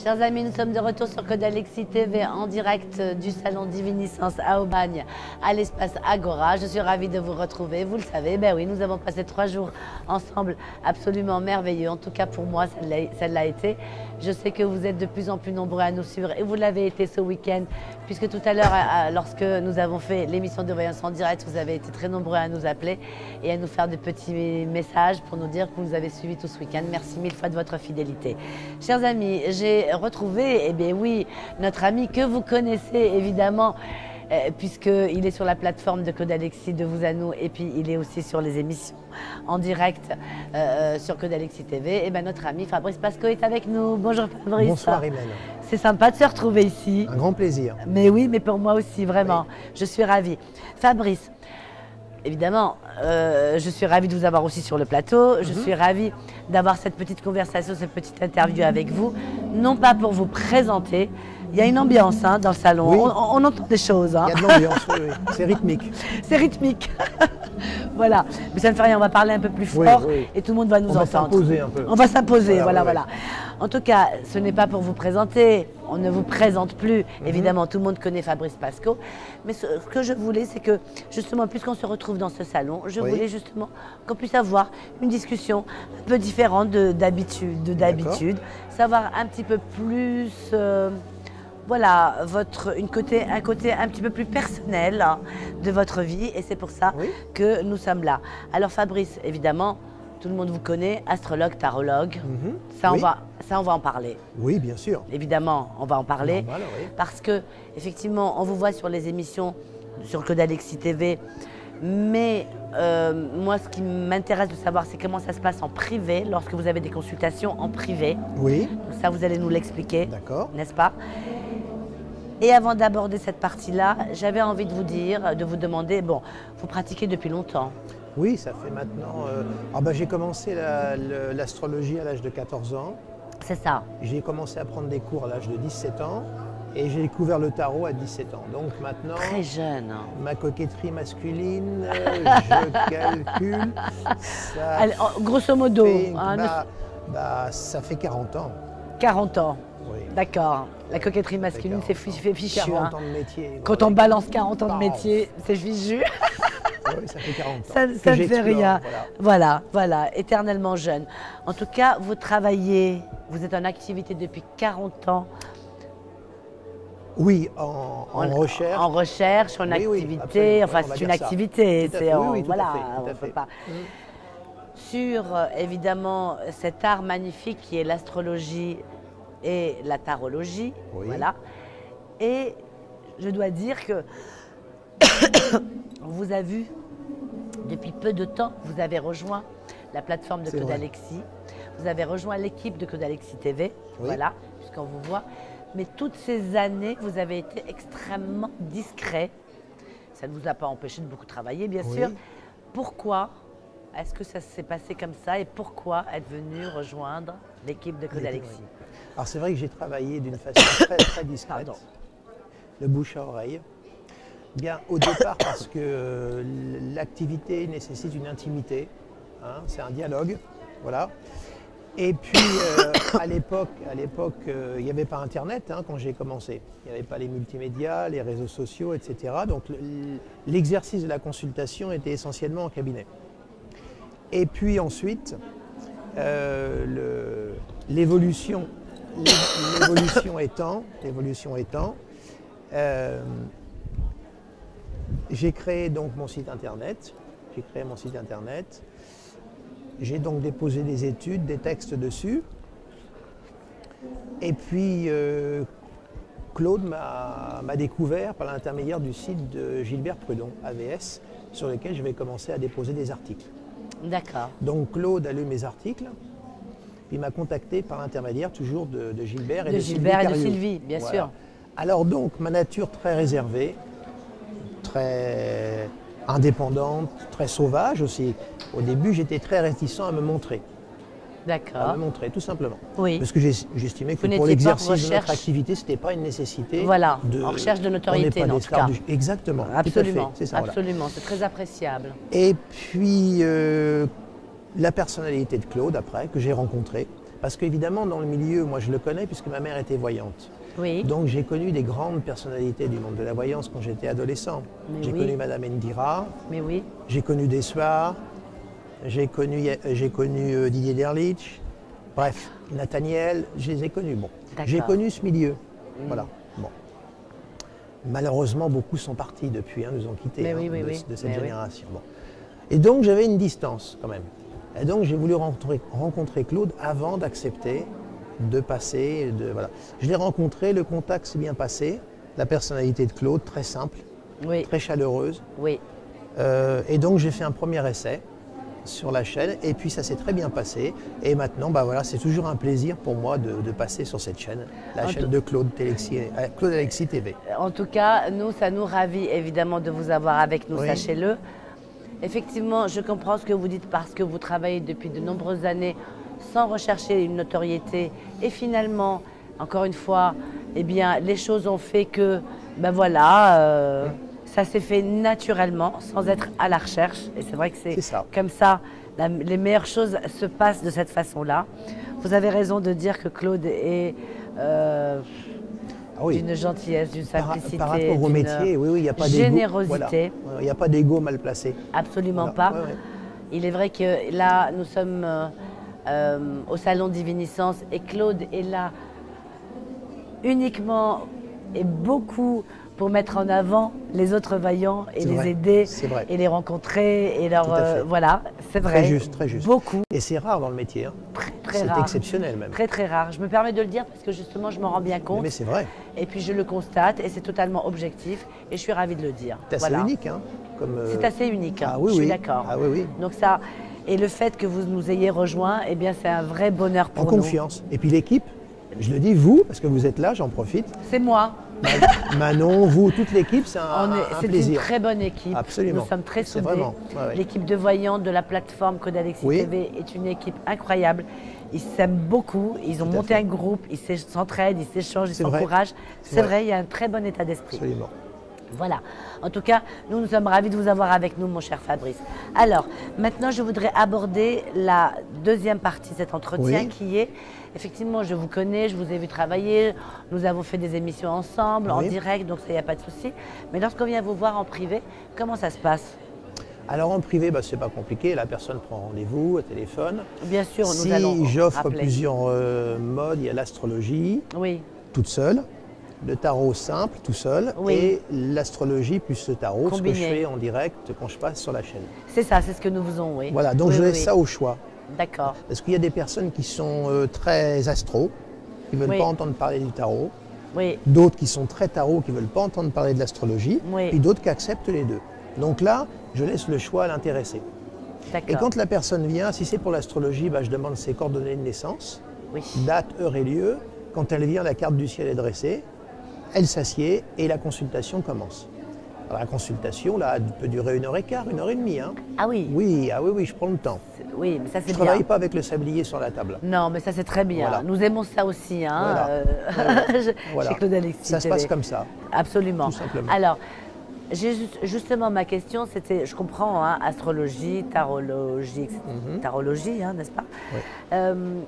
Chers amis, nous sommes de retour sur Code Alexis TV en direct du salon Diviniscence à Aubagne, à l'espace Agora. Je suis ravie de vous retrouver. Vous le savez, ben oui, nous avons passé 3 jours ensemble absolument merveilleux. En tout cas pour moi, ça l'a été. Je sais que vous êtes de plus en plus nombreux à nous suivre et vous l'avez été ce week-end, puisque tout à l'heure, lorsque nous avons fait l'émission de voyance en direct, vous avez été très nombreux à nous appeler et à nous faire de petits messages pour nous dire que vous nous avez suivis tout ce week-end. Merci mille fois de votre fidélité. Chers amis, j'ai retrouvé, eh bien oui, notre ami que vous connaissez évidemment, puisqu'il est sur la plateforme de Code Alexis de vous à nous, et puis il est aussi sur les émissions en direct sur Code Alexis TV. Et bien notre ami Fabrice Pasco est avec nous. Bonjour Fabrice. Bonsoir Imen. C'est sympa de se retrouver ici. Un grand plaisir. Mais oui, mais pour moi aussi, vraiment. Oui. Je suis ravie. Fabrice, évidemment, je suis ravie de vous avoir aussi sur le plateau. Je suis ravie d'avoir cette petite conversation, cette petite interview avec vous. Non pas pour vous présenter. Il y a une ambiance dans le salon. Oui. On entend des choses. Il y a de l'ambiance, oui, oui. C'est rythmique. C'est rythmique. Voilà. Mais ça ne fait rien, on va parler un peu plus fort et tout le monde va nous entendre. On va s'imposer un peu. On va s'imposer, voilà. En tout cas, ce n'est pas pour vous présenter. On ne vous présente plus. Évidemment, tout le monde connaît Fabrice Pasco. Mais ce que je voulais, c'est que, justement, puisqu'on se retrouve dans ce salon, je voulais justement qu'on puisse avoir une discussion un peu différente d'habitude. Savoir un petit peu plus... voilà, un côté un petit peu plus personnel de votre vie, et c'est pour ça que nous sommes là. Alors Fabrice, évidemment, tout le monde vous connaît, astrologue, tarologue. Ça, on va en parler. Oui, bien sûr. Évidemment, on va en parler. Normal, parce que, effectivement, on vous voit sur les émissions, sur Code Alexis TV, mais moi, ce qui m'intéresse de savoir, c'est comment ça se passe en privé, lorsque vous avez des consultations en privé. Oui. Donc ça, vous allez nous l'expliquer, n'est-ce pas? Et avant d'aborder cette partie-là, j'avais envie de vous demander, bon, vous pratiquez depuis longtemps? Oui, ça fait maintenant... j'ai commencé l'astrologie à l'âge de 14 ans. C'est ça. J'ai commencé à prendre des cours à l'âge de 17 ans et j'ai découvert le tarot à 17 ans. Donc maintenant... Très jeune. Ma coquetterie masculine, je calcule... Ça allez, grosso modo. Ça fait 40 ans. 40 ans. Oui. D'accord. La coquetterie masculine, c'est fichu. 40 ans de métier. Quand on balance 40 ans de métier, c'est fichu. Oui, ça fait 40 ans. Ça ne fait rien. Voilà, éternellement jeune. En tout cas, vous travaillez, vous êtes en activité depuis 40 ans. Oui, en recherche. En recherche, en activité. Enfin, c'est une activité. Voilà, on ne peut pas. Sur, évidemment, cet art magnifique qui est l'astrologie et la tarologie, voilà. Et je dois dire que on vous a vu depuis peu de temps, vous avez rejoint la plateforme de Code Alexis, vous avez rejoint l'équipe de Code Alexis TV, voilà, puisqu'on vous voit. Mais toutes ces années, vous avez été extrêmement discret. Ça ne vous a pas empêché de beaucoup travailler, bien sûr. Pourquoi est-ce que ça s'est passé comme ça et pourquoi être venu rejoindre l'équipe de Code Alexis? Alors c'est vrai que j'ai travaillé d'une façon très discrète, de bouche à oreille. Bien au départ parce que l'activité nécessite une intimité, c'est un dialogue, voilà. Et puis à l'époque, il n'y avait pas Internet quand j'ai commencé. Il n'y avait pas les multimédias, les réseaux sociaux, etc. Donc l'exercice de la consultation était essentiellement en cabinet. Et puis ensuite, l'évolution étant, j'ai créé donc mon site internet. J'ai donc déposé des études, des textes dessus. Et puis Claude m'a découvert par l'intermédiaire du site de Gilbert Prudon, AVS, sur lequel je vais commencer à déposer des articles. D'accord. Donc Claude a lu mes articles, puis m'a contacté par l'intermédiaire toujours de Gilbert et de Sylvie, bien sûr. Alors donc, ma nature très réservée, très indépendante, très sauvage aussi. Au début, j'étais très réticent à me montrer. D'accord. À me montrer, tout simplement. Oui. Parce que j'estimais que pour l'exercice de notre activité, ce n'était pas une nécessité. Voilà, en recherche de notoriété, en tout cas. Exactement, absolument, c'est ça, absolument, c'est très appréciable. Et puis, la personnalité de Claude, après, que j'ai rencontré, Parce qu'évidemment, dans le milieu, moi je le connais puisque ma mère était voyante. Oui. Donc j'ai connu des grandes personnalités du monde de la voyance quand j'étais adolescent. Mais J'ai oui. connu Madame Ndira, Mais oui. j'ai connu Dessoir, j'ai connu Didier Derlich, bref, Nathaniel, je les ai connus. Bon, j'ai D'accord. connu ce milieu. Voilà. Bon. Malheureusement, beaucoup sont partis depuis, nous ont quittés Mais oui, oui, de, oui. de cette Mais oui. génération. Bon. Et donc j'avais une distance quand même. Et donc j'ai voulu rencontrer Claude avant d'accepter de passer. Voilà. Je l'ai rencontré, le contact s'est bien passé. La personnalité de Claude, très simple, Oui. très chaleureuse. Oui. Et donc j'ai fait un premier essai sur la chaîne et puis ça s'est très bien passé. Et maintenant, voilà, c'est toujours un plaisir pour moi de passer sur cette chaîne, la chaîne de Claude Alexis TV. En tout cas, nous, ça nous ravit évidemment de vous avoir avec nous, Oui. sachez-le. Effectivement, je comprends ce que vous dites parce que vous travaillez depuis de nombreuses années sans rechercher une notoriété. Et finalement, encore une fois, eh bien, les choses ont fait que, voilà, ça s'est fait naturellement, sans être à la recherche. Et c'est vrai que c'est comme ça, les meilleures choses se passent de cette façon-là. Vous avez raison de dire que Claude est d'une gentillesse, d'une simplicité, par rapport au métier, oui, il n'y a pas d'ego. Générosité. Voilà. Il n'y a pas d'ego mal placé. Absolument Voilà. pas. Ouais, ouais. Il est vrai que là, nous sommes au salon Diviniscence et Claude est là uniquement et beaucoup pour mettre en avant les autres vaillants et les aider et les rencontrer et leur voilà, c'est vrai. Très juste, très juste. Beaucoup. Et c'est rare dans le métier. Très rare. C'est exceptionnel même. Très très rare. Je me permets de le dire parce que justement je m'en rends bien compte. Mais c'est vrai. Et puis je le constate et c'est totalement objectif et je suis ravie de le dire. C'est assez unique, C'est assez unique. Ah oui, je suis oui. d'accord. Ah oui, oui. Donc ça, et le fait que vous nous ayez rejoints, eh bien c'est un vrai bonheur pour nous. En confiance. Et puis l'équipe, je le dis vous, parce que vous êtes là, j'en profite. C'est moi. Manon, vous, toute l'équipe, c'est un plaisir. C'est une très bonne équipe. Absolument. Nous sommes très soudés. Vraiment, L'équipe de voyantes de la plateforme Code Alexis TV est une équipe incroyable. Ils s'aiment beaucoup, ils ont monté un groupe, ils s'entraident, ils s'échangent, ils s'encouragent. C'est vrai, il y a un très bon état d'esprit. Absolument. Voilà. En tout cas, nous sommes ravis de vous avoir avec nous, mon cher Fabrice. Alors, maintenant, je voudrais aborder la deuxième partie de cet entretien qui est, effectivement, je vous connais, je vous ai vu travailler, nous avons fait des émissions ensemble, en direct, donc ça, il n'y a pas de souci. Mais lorsqu'on vient vous voir en privé, comment ça se passe ? Alors en privé, c'est pas compliqué, la personne prend rendez-vous au téléphone. Bien sûr, nous allons Si j'offre plusieurs modes, il y a l'astrologie, toute seule. Le tarot simple, tout seul, et l'astrologie plus le tarot, ce que je fais en direct quand je passe sur la chaîne. C'est ça, c'est ce que nous faisons, oui. Voilà, donc je laisse ça au choix. D'accord. Parce qu'il y a des personnes qui sont très astro, qui ne veulent pas entendre parler du tarot. D'autres qui sont très tarot, qui ne veulent pas entendre parler de l'astrologie. Puis d'autres qui acceptent les deux. Donc là, je laisse le choix à l'intéressé. Et quand la personne vient, si c'est pour l'astrologie, je demande ses coordonnées de naissance, date, heure et lieu. Quand elle vient, la carte du ciel est dressée. Elle s'assied et la consultation commence. Alors, la consultation, là, peut durer 1h15, 1h30. Ah oui. Oui, je prends le temps. Oui, mais ça c'est bien. Je ne travaille pas avec le sablier sur la table. Non, mais ça c'est très bien. Voilà. Nous aimons ça aussi, chez Claude Alexis. Ça se passe comme ça. Absolument. Tout simplement. Alors, justement, ma question, c'était, je comprends, astrologie, tarologie, tarologie, n'est-ce pas?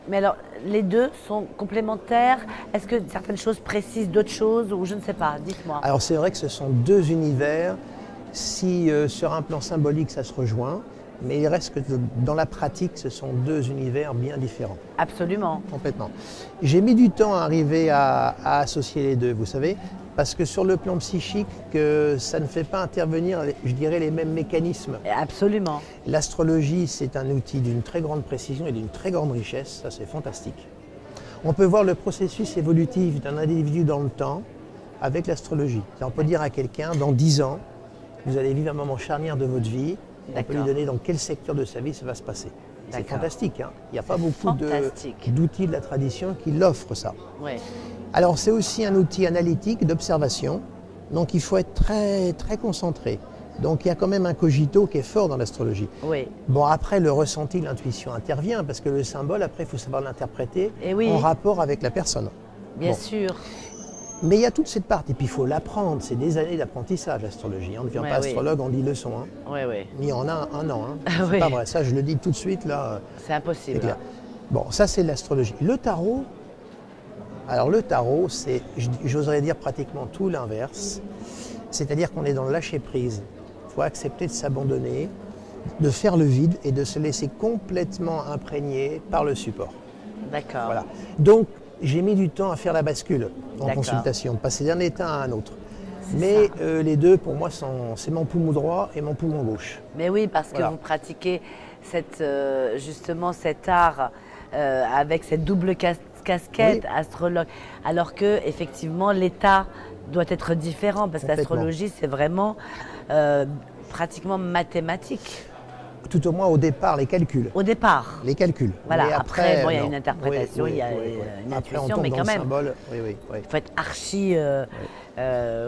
Mais alors, les deux sont complémentaires. Est-ce que certaines choses précisent d'autres choses ou je ne sais pas? Dites-moi. Alors, c'est vrai que ce sont deux univers. Si sur un plan symbolique, ça se rejoint, mais il reste que dans la pratique, ce sont deux univers bien différents. Absolument. Complètement. J'ai mis du temps à arriver à associer les deux, vous savez. Parce que sur le plan psychique, ça ne fait pas intervenir, je dirais, les mêmes mécanismes. Absolument. L'astrologie, c'est un outil d'une très grande précision et d'une très grande richesse, ça c'est fantastique. On peut voir le processus évolutif d'un individu dans le temps avec l'astrologie. On peut dire à quelqu'un, dans 10 ans, vous allez vivre un moment charnière de votre vie, on peut lui donner dans quel secteur de sa vie ça va se passer. C'est fantastique, il n'y a pas beaucoup d'outils de la tradition qui l'offrent ça. Alors c'est aussi un outil analytique d'observation, donc il faut être très, très concentré. Donc il y a quand même un cogito qui est fort dans l'astrologie. Bon, après le ressenti, l'intuition intervient, parce que le symbole, après il faut savoir l'interpréter en rapport avec la personne. Bien sûr. Mais il y a toute cette partie, et puis il faut l'apprendre, c'est des années d'apprentissage l'astrologie. On ne devient pas astrologue en 10 leçons, ni en un an. C'est pas vrai, ça je le dis tout de suite là. C'est impossible. Bon, ça c'est l'astrologie. Le tarot, alors le tarot, c'est, j'oserais dire pratiquement tout l'inverse. C'est-à-dire qu'on est dans le lâcher-prise. Il faut accepter de s'abandonner, de faire le vide et de se laisser complètement imprégner par le support. D'accord. Voilà. Donc, j'ai mis du temps à faire la bascule en D'accord. consultation, de passer d'un état à un autre. Mais les deux, pour moi, c'est mon poumon droit et mon poumon gauche. Mais oui, parce que Voilà. vous pratiquez justement cet art avec cette double casquette, Oui. astrologue, alors que effectivement l'état doit être différent, parce que Complètement. l'astrologie c'est vraiment pratiquement mathématique Tout au moins au départ, les calculs. au départ. Les calculs. Voilà, Mais après, bon, il y a non. une interprétation, il y a une Après, on intuition, tombe mais dans quand le même, symbole. Oui, oui, oui. il faut être archi,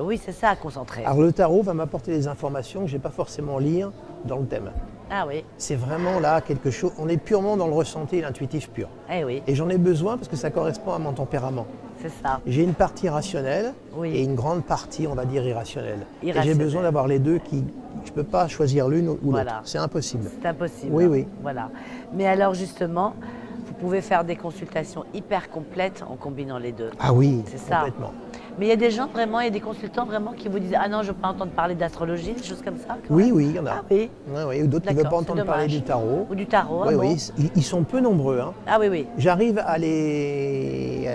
oui c'est ça, concentré. Alors le tarot va m'apporter des informations que je n'ai pas forcément lire dans le thème. Ah oui, C'est vraiment là quelque chose, on est purement dans le ressenti et l'intuitif pur. eh oui, Et j'en ai besoin parce que ça correspond à mon tempérament. c'est ça. J'ai une partie rationnelle Oui. et une grande partie, on va dire, irrationnelle. Et j'ai Irrationnelle. besoin d'avoir les deux qui... Je ne peux pas choisir l'une ou Voilà. l'autre. C'est impossible. C'est impossible. Oui, oui. Voilà. Mais alors justement, vous pouvez faire des consultations hyper complètes en combinant les deux. Ah oui, C'est ça. complètement. Mais il y a des gens vraiment, il y a des consultants vraiment qui vous disent ah non, je ne veux pas entendre parler d'astrologie, des choses comme ça. quand Oui, même. oui, il y en a. Ah oui. Oui, oui. Ou d'autres qui ne veulent D'accord, pas c'est entendre parler dommage. du tarot. Ou du tarot. ah Oui, bon oui, ils sont peu nombreux. Hein. Ah oui, oui. J'arrive à les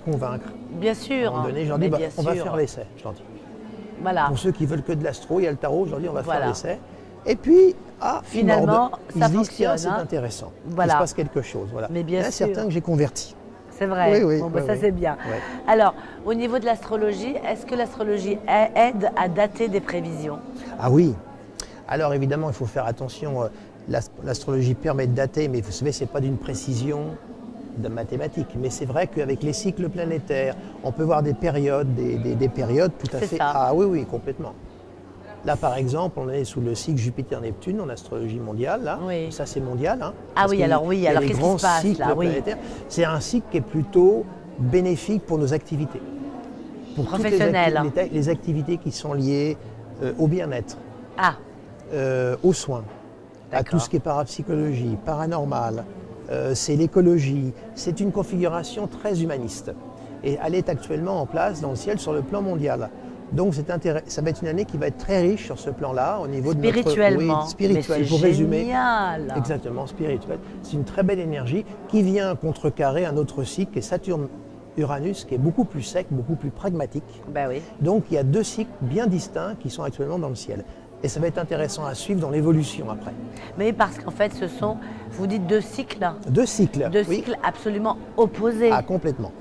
convaincre. Bien À un sûr. moment donné, je leur mais dis, bah, bien on va sûr. faire l'essai, je leur dis. Voilà. Pour ceux qui veulent que de l'astro, il y a le tarot, je leur dis, on va Voilà. faire l'essai. Et puis, Finalement, ils ça se disent, tiens, fonctionne, c'est hein. intéressant. Voilà. Il se passe quelque chose. Voilà. Mais bien Il y en a sûr. certains que j'ai convertis. C'est vrai. Oui, oui, Bon, bah, oui, ça oui. c'est bien. Ouais. Alors, au niveau de l'astrologie, est-ce que l'astrologie aide à dater des prévisions? Ah oui. Alors évidemment, il faut faire attention. L'astrologie permet de dater, mais vous savez, ce n'est pas d'une précision de mathématiques. Mais c'est vrai qu'avec les cycles planétaires, on peut voir des périodes, des périodes tout à C'est fait. ça. Ah oui, oui, complètement. Là, par exemple, on est sous le cycle Jupiter-Neptune en astrologie mondiale. Là. Oui. Ça, c'est mondial. Hein, Ah parce oui, qu'il alors oui, il y a alors les qu'est-ce qui grands se passe, cycles là? Oui. planétaires. C'est un cycle qui est plutôt bénéfique pour nos activités. Pour toutes Professionnelles. les activités qui sont liées au bien-être, Ah, aux soins, à D'accord. tout ce qui est parapsychologie, paranormal, c'est l'écologie. C'est une configuration très humaniste. Et elle est actuellement en place dans le ciel sur le plan mondial. Donc ça va être une année qui va être très riche sur ce plan-là, au niveau de notre... spirituellement. Oui, spirituel, Mais c'est pour résumer. génial. Exactement, spirituel. C'est une très belle énergie qui vient contrecarrer un autre cycle qui est Saturne-Uranus, qui est beaucoup plus sec, beaucoup plus pragmatique. Ben oui. Donc il y a deux cycles bien distincts qui sont actuellement dans le ciel. Et ça va être intéressant à suivre dans l'évolution après. Mais parce qu'en fait, ce sont, vous dites deux cycles, Deux cycles. deux oui. cycles absolument opposés. Ah, complètement.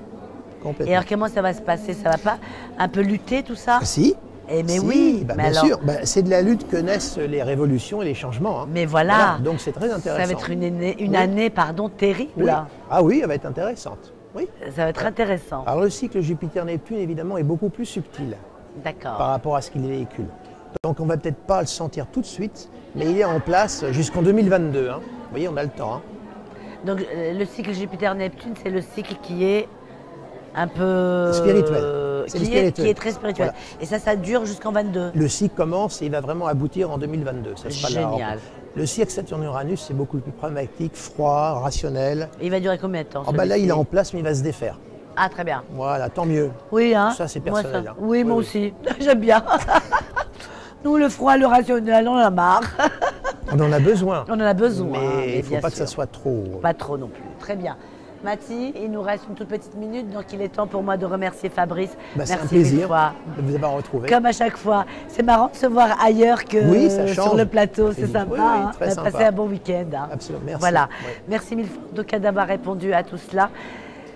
Et Complètement. alors, comment ça va se passer? Ça va pas un peu lutter tout ça? Ah, si. Eh mais Si, oui, bah, mais bien alors, sûr. Bah, c'est de la lutte que naissent les révolutions et les changements. Hein. mais voilà, Donc c'est très intéressant. ça va être une année, Oui. terrible. Oui. Ah oui, elle va être intéressante. Oui. Ça va être intéressant. Alors le cycle Jupiter-Neptune, évidemment, est beaucoup plus subtil par D'accord. rapport à ce qu'il véhicule. Donc on va peut-être pas le sentir tout de suite, mais il est en place jusqu'en 2022. Hein. Vous voyez, on a le temps. Hein. Donc le cycle Jupiter-Neptune, c'est le cycle qui est un peu Spirituel. C'est le spirituel. qui est très spirituel. Voilà. Et ça dure jusqu'en 22. Le cycle commence et il va vraiment aboutir en 2022. Ça sera là. Génial. Le cycle Saturne-Uranus, c'est beaucoup plus pragmatique, froid, rationnel. Et il va durer combien de temps? Ah bah là, il est celui-ci en place, mais il va se défaire. Ah, très bien. Voilà, tant mieux. Oui, hein. Ça, c'est Moi, personnel, hein. Oui, Oui, moi oui. aussi. J'aime bien. Nous, le froid, le rationnel, on en a marre. On en a besoin. On en a besoin. Mais il ne faut bien pas que ça sûr. soit trop. Pas trop non plus. Très bien. Mathie, il nous reste une toute petite minute, donc il est temps pour moi de remercier Fabrice. Bah, c'est un Merci mille plaisir fois. de vous avoir retrouvé. Comme à chaque fois. C'est marrant de se voir ailleurs que Oui, ça change. sur le plateau. Ça fait C'est du- sympa. oui, oui, hein. très On a sympa. passé un bon week-end. hein. Absolument, merci. Voilà. Ouais. Merci mille fois en tout cas d'avoir répondu à tout cela.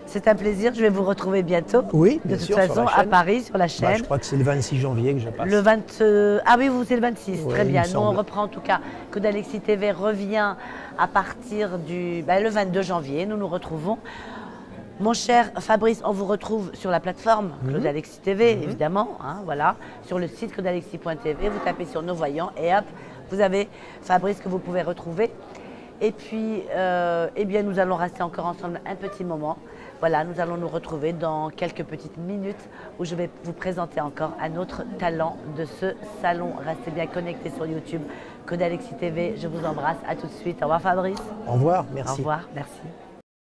C'est un plaisir. Je vais vous retrouver bientôt. Oui, De bien toute sûr, sur façon, la à chaîne. Paris, sur la Bah, chaîne. je crois que c'est le 26 janvier que je passe. Le 20... Ah oui, vous, c'est le 26, Ouais, très il bien. me Nous, on semble. reprend en tout cas. Code Alexis TV revient à partir du le 22 janvier. Nous nous retrouvons. Mon cher Fabrice, on vous retrouve sur la plateforme Code Alexis TV, évidemment. hein, voilà, sur le site codealexis.tv. Vous tapez sur nos voyants et hop, vous avez Fabrice que vous pouvez retrouver. Et puis, eh bien, nous allons rester encore ensemble un petit moment. Voilà, nous allons nous retrouver dans quelques petites minutes où je vais vous présenter encore un autre talent de ce salon. Restez bien connectés sur YouTube, Code Alexis TV. Je vous embrasse. À tout de suite. Au revoir Fabrice. Au revoir, merci. Au revoir. Merci.